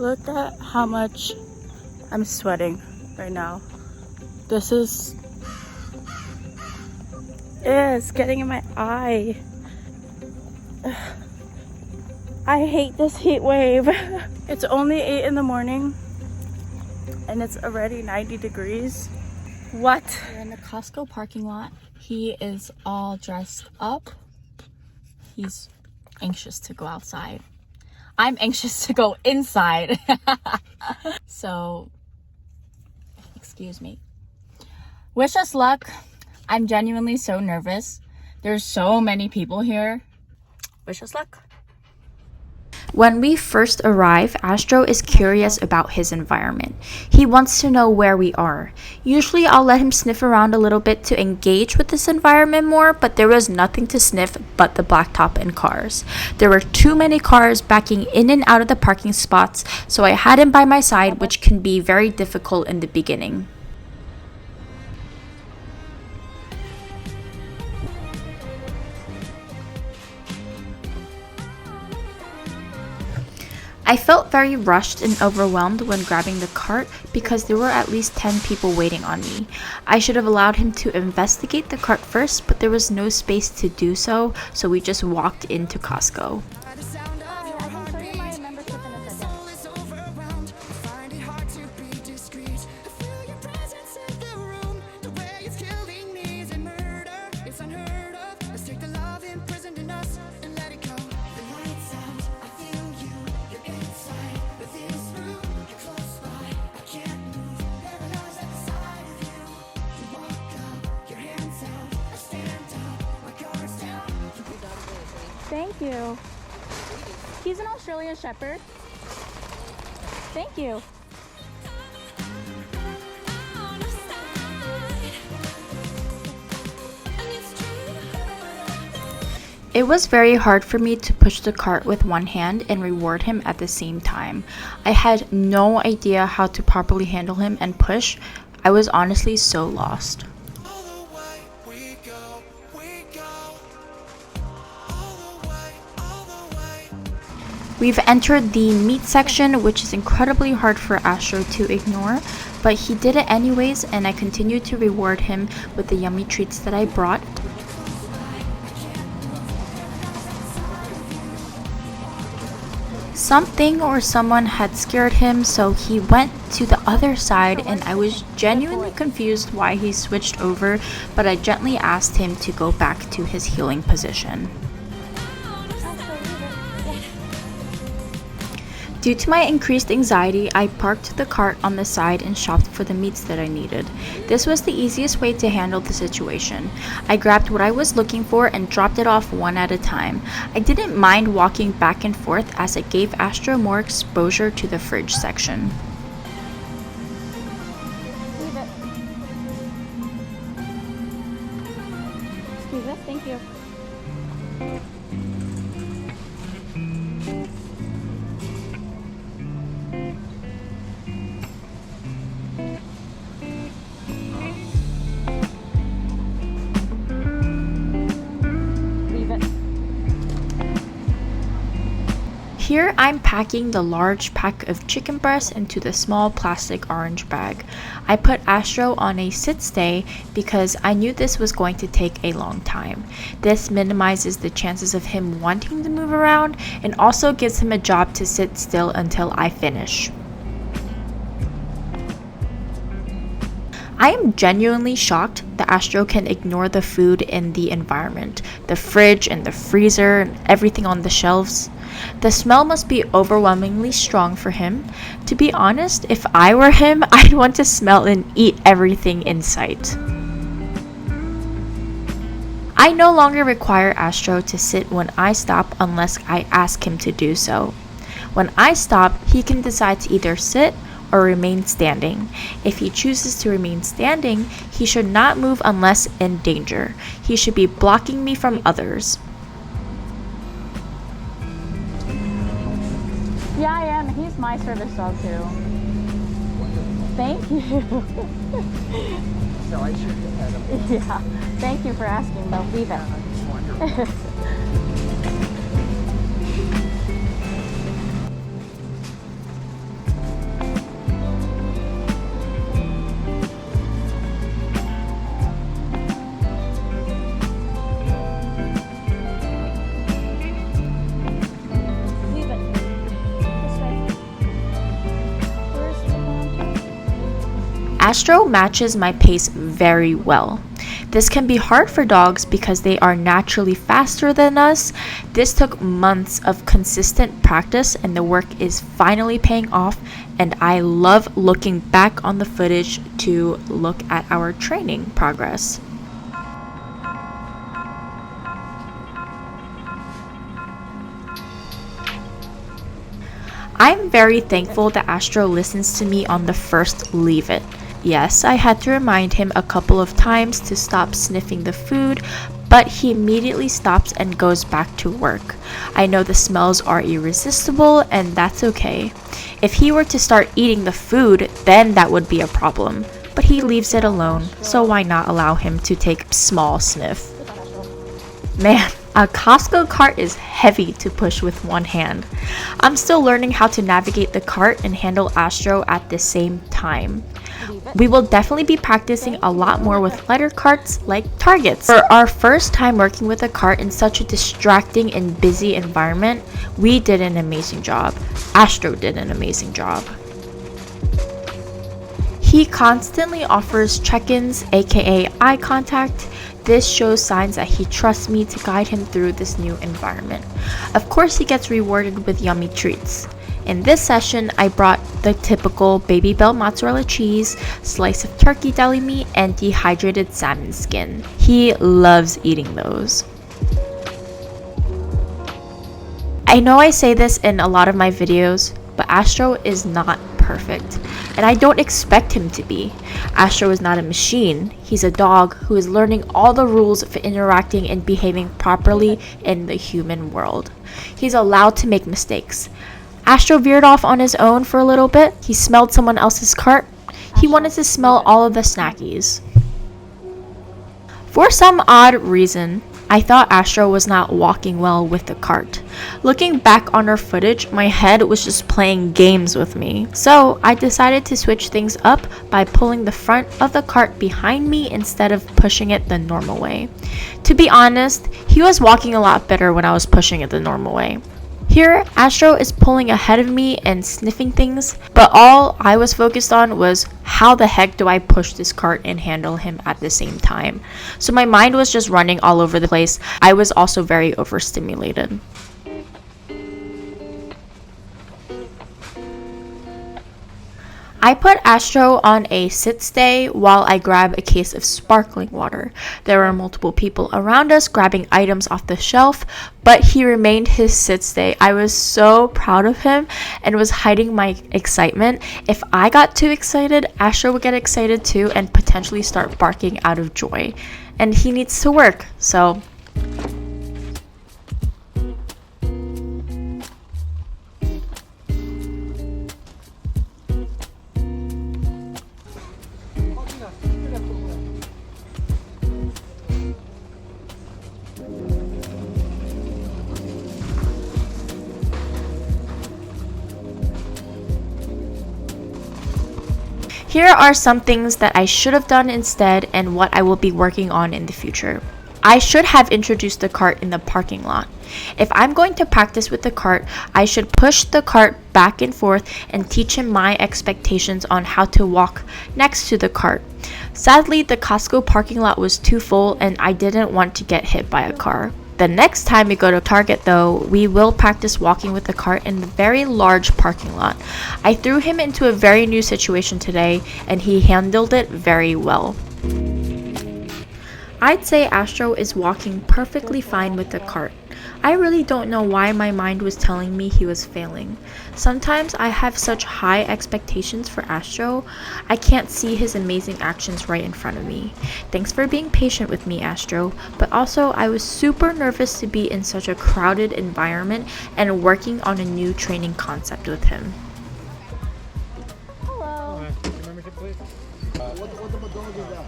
Look at how much I'm sweating right now. This is... it's getting in my eye. I hate this heat wave. It's only 8 in the morning and it's already 90 degrees. What? We're in the Costco parking lot. He is all dressed up. He's anxious to go outside. I'm anxious to go inside. So, excuse me. Wish us luck. I'm genuinely so nervous. There's so many people here. Wish us luck. When we first arrive, Astro is curious about his environment. He wants to know where we are. Usually I'll let him sniff around a little bit to engage with this environment more, but there was nothing to sniff but the blacktop and cars. There were too many cars backing in and out of the parking spots, so I had him by my side, which can be very difficult in the beginning. I felt very rushed and overwhelmed when grabbing the cart because there were at least 10 people waiting on me. I should have allowed him to investigate the cart first, but there was no space to do so, so we just walked into Costco. Thank you. He's an Australian Shepherd. Thank you. It was very hard for me to push the cart with one hand and reward him at the same time. I had no idea how to properly handle him and push. I was honestly so lost. We've entered the meat section, which is incredibly hard for Astro to ignore, but he did it anyways, and I continued to reward him with the yummy treats that I brought. Something or someone had scared him, so he went to the other side, and I was genuinely confused why he switched over, but I gently asked him to go back to his healing position. Due to my increased anxiety, I parked the cart on the side and shopped for the meats that I needed. This was the easiest way to handle the situation. I grabbed what I was looking for and dropped it off one at a time. I didn't mind walking back and forth as it gave Astro more exposure to the fridge section. Excuse us, thank you. Here I'm packing the large pack of chicken breasts into the small plastic orange bag. I put Astro on a sit stay because I knew this was going to take a long time. This minimizes the chances of him wanting to move around and also gives him a job to sit still until I finish. I am genuinely shocked that Astro can ignore the food in the environment, the fridge and the freezer and everything on the shelves. The smell must be overwhelmingly strong for him. To be honest, if I were him, I'd want to smell and eat everything in sight. I no longer require Astro to sit when I stop unless I ask him to do so. When I stop, he can decide to either sit or remain standing. If he chooses to remain standing, he should not move unless in danger. He should be blocking me from others. Yeah, I am. He's my service dog too. Thank you. So I should have had him. Yeah. Thank you for asking, though. Leave it. It's wonderful. Astro matches my pace very well. This can be hard for dogs because they are naturally faster than us. This took months of consistent practice and the work is finally paying off, and I love looking back on the footage to look at our training progress. I'm very thankful that Astro listens to me on the first leave it. Yes, I had to remind him a couple of times to stop sniffing the food, but he immediately stops and goes back to work. I know the smells are irresistible, and that's okay. If he were to start eating the food, then that would be a problem. But he leaves it alone, so why not allow him to take small sniff? Man, a Costco cart is heavy to push with one hand. I'm still learning how to navigate the cart and handle Astro at the same time. We will definitely be practicing a lot more with lighter carts like targets. For our first time working with a cart in such a distracting and busy environment, we did an amazing job. Astro did an amazing job. He constantly offers check-ins, aka eye contact. This shows signs that he trusts me to guide him through this new environment. Of course, he gets rewarded with yummy treats. In this session, I brought the typical Baby Bell mozzarella cheese, slice of turkey deli meat, and dehydrated salmon skin. He loves eating those. I know I say this in a lot of my videos, but Astro is not perfect, and I don't expect him to be. Astro is not a machine. He's a dog who is learning all the rules for interacting and behaving properly in the human world. He's allowed to make mistakes. Astro veered off on his own for a little bit. He smelled someone else's cart. He wanted to smell all of the snackies. For some odd reason, I thought Astro was not walking well with the cart. Looking back on our footage, my head was just playing games with me. So I decided to switch things up by pulling the front of the cart behind me instead of pushing it the normal way. To be honest, he was walking a lot better when I was pushing it the normal way. Here, Astro is pulling ahead of me and sniffing things, but all I was focused on was how the heck do I push this cart and handle him at the same time. So my mind was just running all over the place. I was also very overstimulated. I put Astro on a sit stay while I grab a case of sparkling water. There were multiple people around us grabbing items off the shelf, but he remained his sit stay. I was so proud of him and was hiding my excitement. If I got too excited, Astro would get excited too and potentially start barking out of joy. And he needs to work, so... Here are some things that I should have done instead and what I will be working on in the future. I should have introduced the cart in the parking lot. If I'm going to practice with the cart, I should push the cart back and forth and teach him my expectations on how to walk next to the cart. Sadly, the Costco parking lot was too full and I didn't want to get hit by a car. The next time we go to Target though, we will practice walking with the cart in the very large parking lot. I threw him into a very new situation today and he handled it very well. I'd say Astro is walking perfectly fine with the cart. I really don't know why my mind was telling me he was failing. Sometimes I have such high expectations for Astro, I can't see his amazing actions right in front of me. Thanks for being patient with me, Astro, but also I was super nervous to be in such a crowded environment and working on a new training concept with him. Hello. Membership, please. What the dog is that?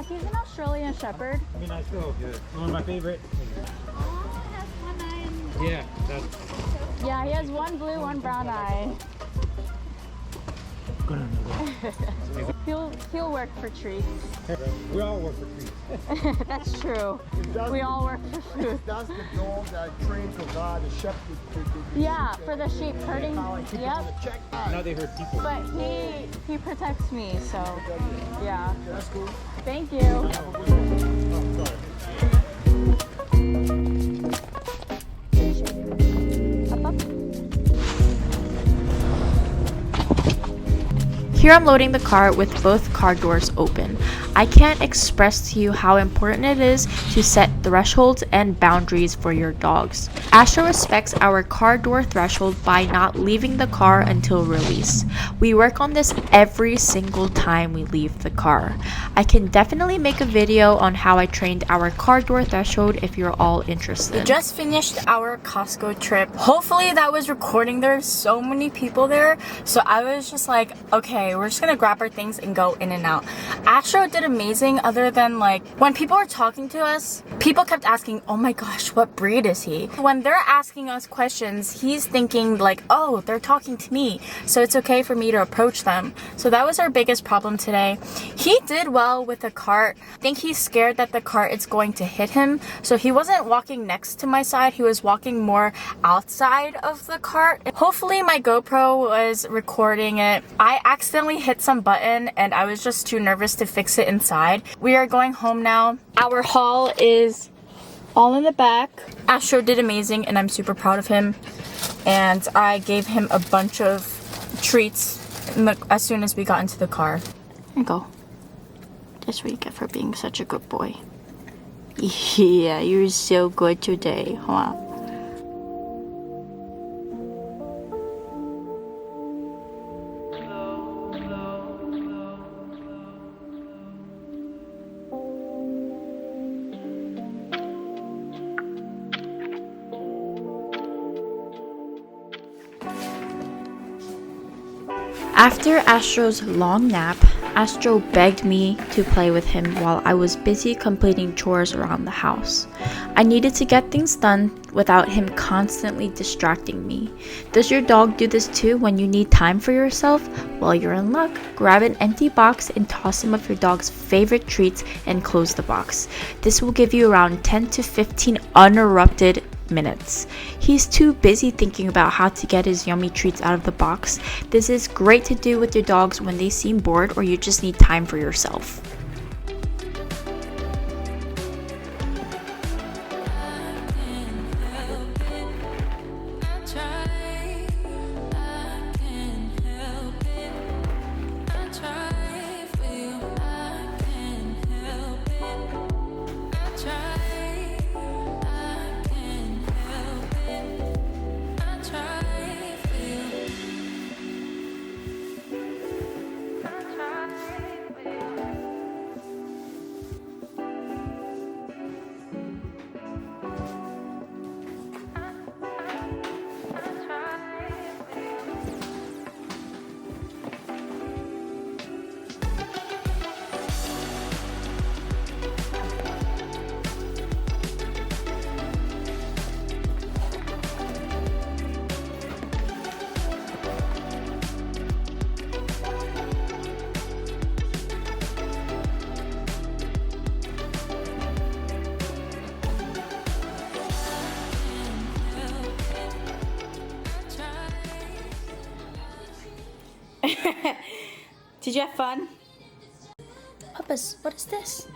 He's an Australian Shepherd. I mean, I still good. One of my favorite. Yeah, that's. Yeah, he has one blue, one brown eye. He'll work for treats. We all work for treats. That's true. We all work for food. That's the dog that trained to guard the shepherd. Yeah, for the sheep herding. Yep. Now they hurt people. But he protects me, so yeah. That's cool. Thank you. Here I'm loading the car with both car doors open. I can't express to you how important it is to set thresholds and boundaries for your dogs. Astro respects our car door threshold by not leaving the car until release. We work on this every single time we leave the car. I can definitely make a video on how I trained our car door threshold if you're all interested. We just finished our Costco trip. Hopefully that was recording. There's so many people there, so I was just like, okay, we're just gonna grab our things and go in and out. Astro did amazing, other than like when people were talking to us, people kept asking, oh my gosh, what breed is he? When they're asking us questions, he's thinking like, oh, they're talking to me, so it's okay for me to approach them. So that was our biggest problem today. He did well with the cart. I think he's scared that the cart is going to hit him, so he wasn't walking next to my side, he was walking more outside of the cart. Hopefully my GoPro was recording it. I accidentally hit some button and I was just too nervous to fix it inside. We are going home now. Our haul is all in the back. Astro did amazing and I'm super proud of him. And I gave him a bunch of treats as soon as we got into the car. Here you go. That's what you get for being such a good boy. Yeah, you're so good today, huh? After Astro's long nap, Astro begged me to play with him while I was busy completing chores around the house. I needed to get things done without him constantly distracting me. Does your dog do this too when you need time for yourself? Well, you're in luck. Grab an empty box and toss some of your dog's favorite treats and close the box. This will give you around 10 to 15 uninterrupted minutes. He's too busy thinking about how to get his yummy treats out of the box. This is great to do with your dogs when they seem bored or you just need time for yourself. Did you have fun? Papas, what is this?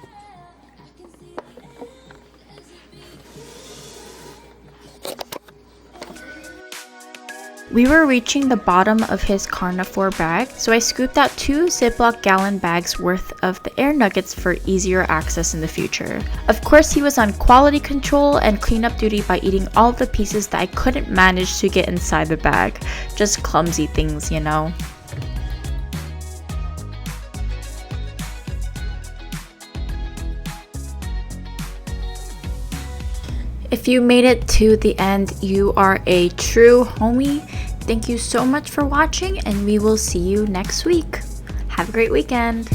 We were reaching the bottom of his carnivore bag, so I scooped out 2 Ziploc gallon bags worth of the air nuggets for easier access in the future. Of course, he was on quality control and cleanup duty by eating all the pieces that I couldn't manage to get inside the bag. Just clumsy things, you know. If you made it to the end, you are a true homie. Thank you so much for watching, and we will see you next week. Have a great weekend.